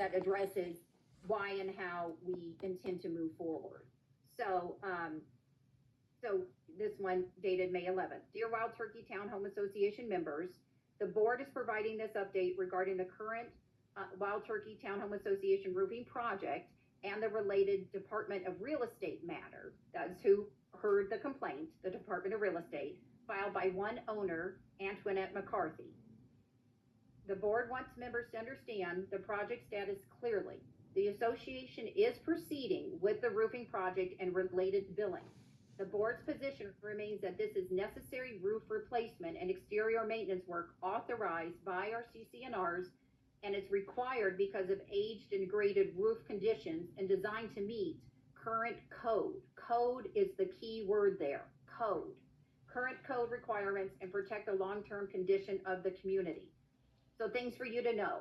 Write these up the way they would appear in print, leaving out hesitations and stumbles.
that addresses why and how we intend to move forward. So, so this one dated May 11th. Dear Wild Turkey Town Home Association members, the board is providing this update regarding the current Wild Turkey Town Home Association roofing project and the related Department of Real Estate matter. That's who heard the complaint, the Department of Real Estate, filed by one owner, Antoinette McCarthy. The board wants members to understand the project status clearly. The association is proceeding with the roofing project and related billing. The board's position remains that this is necessary roof replacement and exterior maintenance work authorized by our CCNRs, and it's required because of aged and graded roof conditions and designed to meet current code. Code is the key word there, code. Current code requirements and protect the long-term condition of the community. So things for you to know.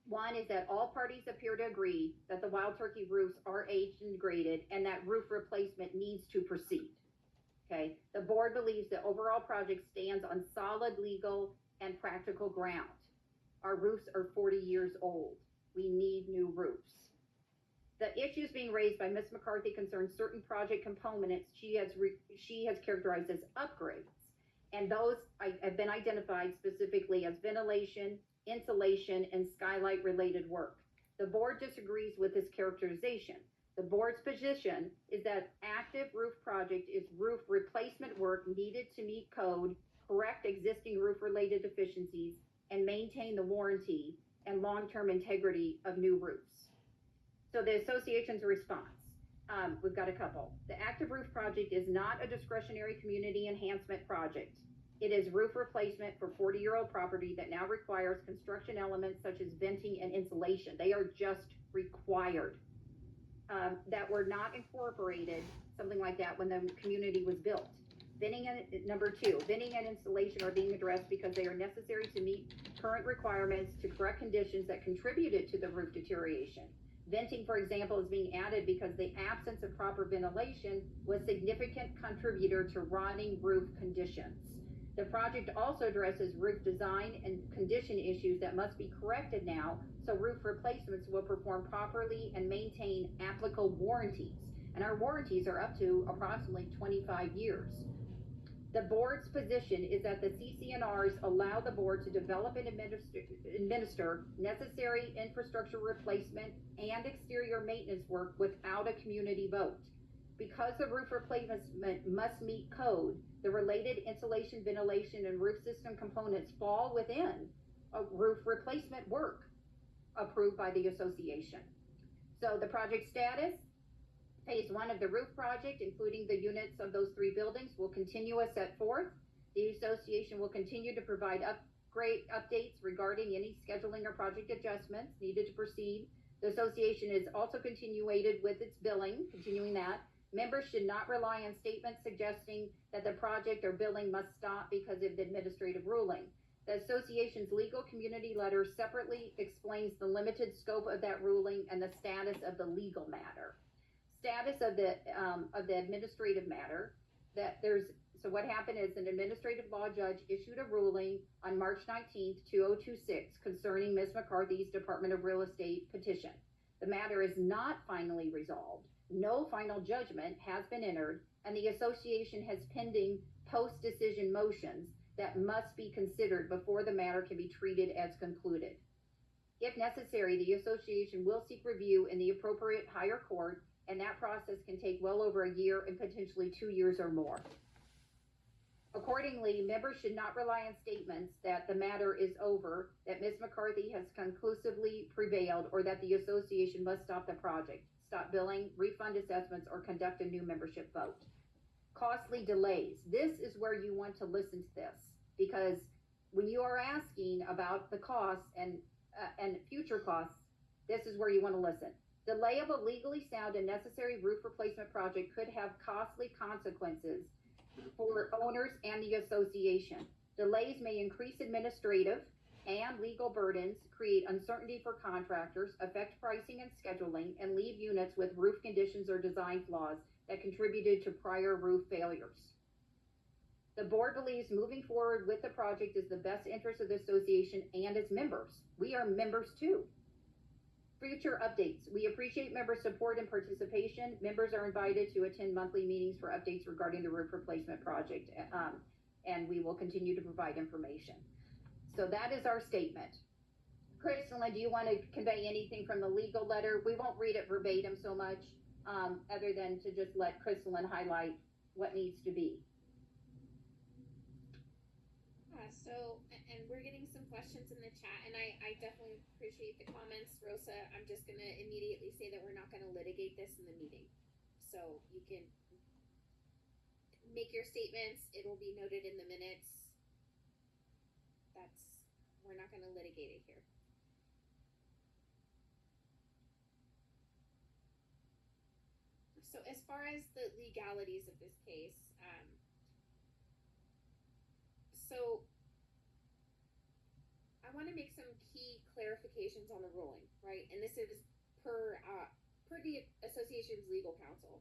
One is that all parties appear to agree that the Wild Turkey roofs are aged and degraded and that roof replacement needs to proceed. Okay, the board believes the overall project stands on solid legal and practical ground. Our roofs are 40 years old. We need new roofs. The issues being raised by Ms. McCarthy concern certain project components she has characterized as upgrades, and those have been identified specifically as ventilation, insulation, and skylight related work. The board disagrees with this characterization. The board's position is that active roof project is roof replacement work needed to meet code, correct existing roof related deficiencies, and maintain the warranty and long-term integrity of new roofs. So the association's response, we've got a couple. The active roof project is not a discretionary community enhancement project. It is roof replacement for 40-year-old property that now requires construction elements such as venting and insulation. They are just required. That were not incorporated, something like that, when the community was built. Venting and, number two, venting and installation are being addressed because they are necessary to meet current requirements to correct conditions that contributed to the roof deterioration. Venting, for example, is being added because the absence of proper ventilation was a significant contributor to rotting roof conditions. The project also addresses roof design and condition issues that must be corrected now, so roof replacements will perform properly and maintain applicable warranties. And our warranties are up to approximately 25 years. The board's position is that the CCNRs allow the board to develop and administer necessary infrastructure replacement and exterior maintenance work without a community vote. Because the roof replacement must meet code, the related insulation, ventilation, and roof system components fall within a roof replacement work approved by the association. So the project status, phase one of the roof project, including the units of those three buildings, will continue as set forth. The association will continue to provide updates regarding any scheduling or project adjustments needed to proceed. The association is also continuing with its billing, continuing that. Members should not rely on statements suggesting that the project or billing must stop because of the administrative ruling. The association's legal community letter separately explains the limited scope of that ruling and the status of the legal matter. Status of the administrative matter, so what happened is an administrative law judge issued a ruling on March 19th, 2026 concerning Ms. McCarthy's Department of Real Estate petition. The matter is not finally resolved. No final judgment has been entered, and the association has pending post-decision motions that must be considered before the matter can be treated as concluded. If necessary, the association will seek review in the appropriate higher court, and that process can take well over a year and potentially 2 years or more. Accordingly, members should not rely on statements that the matter is over, that Ms. McCarthy has conclusively prevailed, or that the association must stop the project, stop billing, refund assessments, or conduct a new membership vote. Costly delays. This is where you want to listen to this, because when you are asking about the costs and future costs, this is where you want to listen. Delay of a legally sound and necessary roof replacement project could have costly consequences for owners and the association. Delays may increase administrative and legal burdens, create uncertainty for contractors, affect pricing and scheduling, and leave units with roof conditions or design flaws that contributed to prior roof failures. The board believes moving forward with the project is the best interest of the association and its members. We are members too. future updates. We appreciate member support and participation. Members are invited to attend monthly meetings for updates regarding the roof replacement project, and we will continue to provide information. So that is our statement. Crystalline, do you want to convey anything from the legal letter? We won't read it verbatim so much, other than to just let Crystalline highlight what needs to be. And we're getting some questions in the chat, and I definitely appreciate the comments, Rosa. I'm just gonna immediately say that we're not gonna litigate this in the meeting. So you can make your statements, it'll be noted in the minutes. We're not gonna litigate it here. So as far as the legalities of this case, so I want to make some key clarifications on the ruling, right? And this is per the association's legal counsel.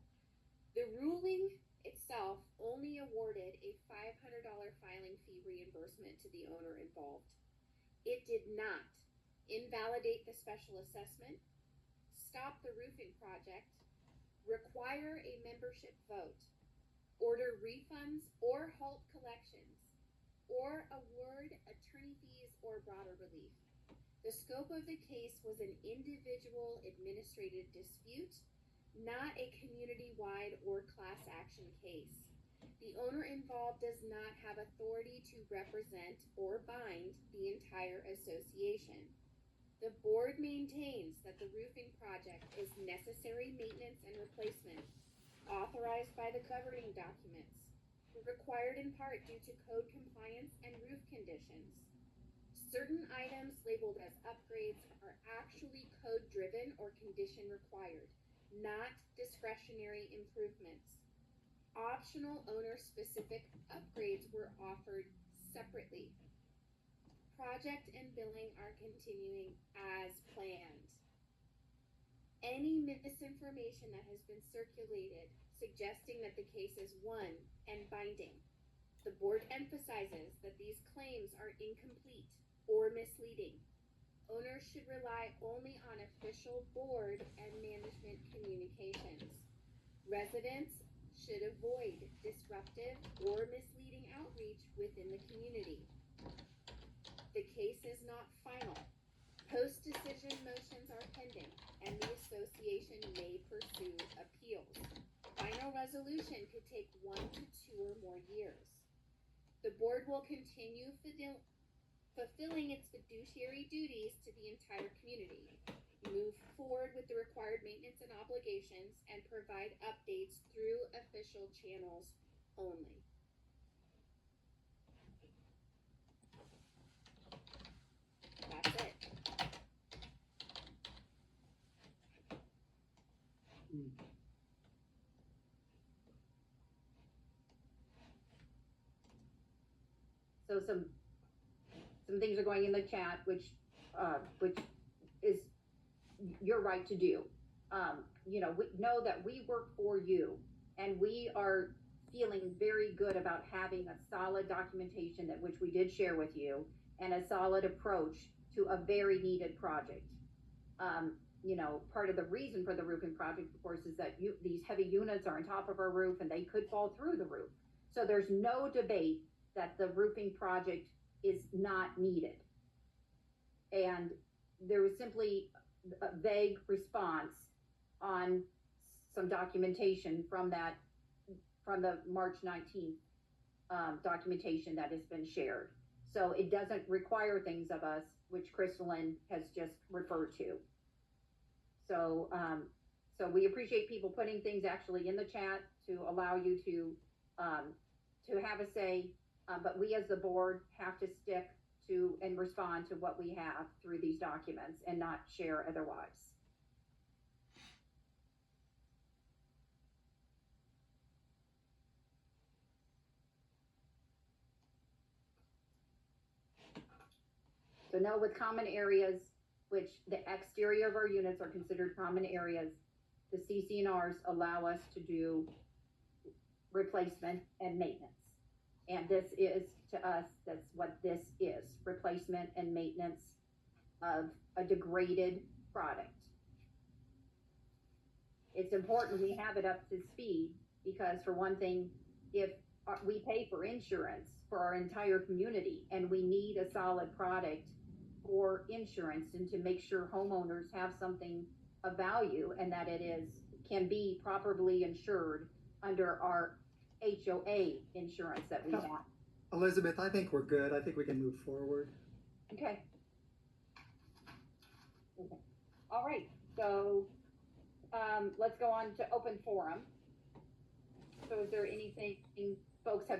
The ruling itself only awarded a $500 filing fee reimbursement to the owner involved. It did not invalidate the special assessment, stop the roofing project, require a membership vote, order refunds or halt collections, or award attorney fees or broader relief. The scope of the case was an individual administrative dispute, not a community-wide or class action case. The owner involved does not have authority to represent or bind the entire association. The board maintains that the roofing project is necessary maintenance and replacement, authorized by the governing documents, required in part due to code compliance and roof conditions. Certain items labeled as upgrades are actually code-driven or condition required, not discretionary improvements. Optional owner-specific upgrades were offered separately. Project and billing are continuing as planned. Any misinformation that has been circulated suggesting that the case is won and binding. The board emphasizes that these claims are incomplete or misleading. Owners should rely only on official board and management communications. Residents should avoid disruptive or misleading outreach within the community. The case is not final. Post-decision motions are pending, and the association may pursue appeals. Final resolution could take 1 to 2 or more years. The board will continue fulfilling its fiduciary duties to the entire community, move forward with the required maintenance and obligations, and provide updates through official channels only. That's it. So some things are going in the chat, which is your right to do. We know that we work for you, and we are feeling very good about having a solid documentation that which we did share with you, and a solid approach to a very needed project. Part of the reason for the roofing project, of course, is that these heavy units are on top of our roof and they could fall through the roof. So there's no debate that the roofing project is not needed. And there was simply a vague response on some documentation from the March 19th documentation that has been shared. So it doesn't require things of us, which Crystalline has just referred to. So we appreciate people putting things actually in the chat to allow you to have a say, but we as the board have to stick to and respond to what we have through these documents and not share otherwise. So no, with common areas, which the exterior of our units are considered common areas, the CC&Rs allow us to do replacement and maintenance. And this is, to us, that's what this is, replacement and maintenance of a degraded product. it's important we have it up to speed, because for one thing, if we pay for insurance for our entire community, and we need a solid product for insurance and to make sure homeowners have something of value and that can be properly insured under our HOA insurance that we have. Elizabeth, I think we're good. I think we can move forward. Okay. All right, so, let's go on to open forum. So is there anything folks have not